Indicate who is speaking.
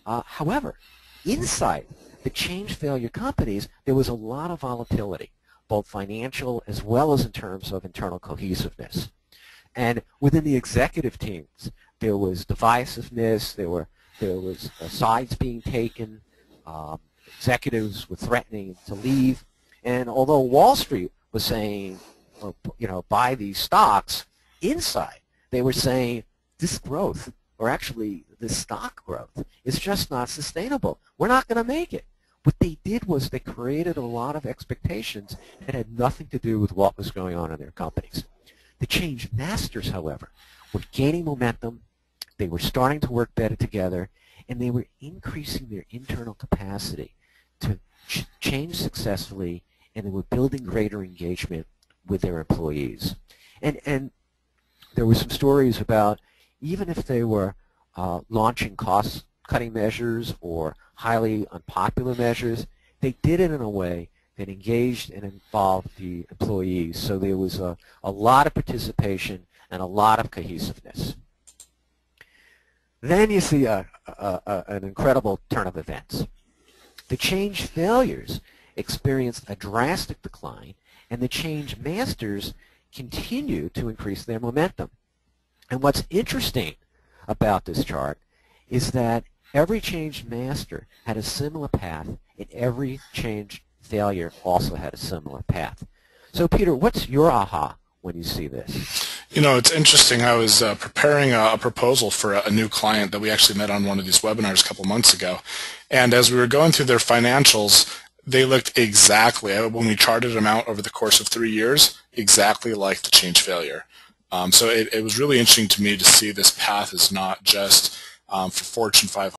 Speaker 1: However, inside the change failure companies, there was a lot of volatility, both financial as well as in terms of internal cohesiveness. And within the executive teams, there was divisiveness, there was sides being taken, executives were threatening to leave, and although Wall Street was saying, buy these stocks, inside they were saying this growth, or actually this stock growth, is just not sustainable. We're not going to make it. What they did was they created a lot of expectations that had nothing to do with what was going on in their companies. The change masters, however, were gaining momentum, they were starting to work better together, and they were increasing their internal capacity to change successfully, and they were building greater engagement with their employees. And there were some stories about even if they were launching cost-cutting measures or highly unpopular measures, they did it in a way that engaged and involved the employees. So there was a lot of participation and a lot of cohesiveness. Then you see an incredible turn of events. The change failures experienced a drastic decline, and the change masters continue to increase their momentum. And what's interesting about this chart is that every change master had a similar path, and every change failure also had a similar path. So Peter, what's your aha when you see this?
Speaker 2: It's interesting. I was preparing a proposal for a new client that we actually met on one of these webinars a couple months ago. And as we were going through their financials, they looked exactly, when we charted them out over the course of 3 years, exactly like the change failure. So it was really interesting to me to see this path is not just for Fortune 500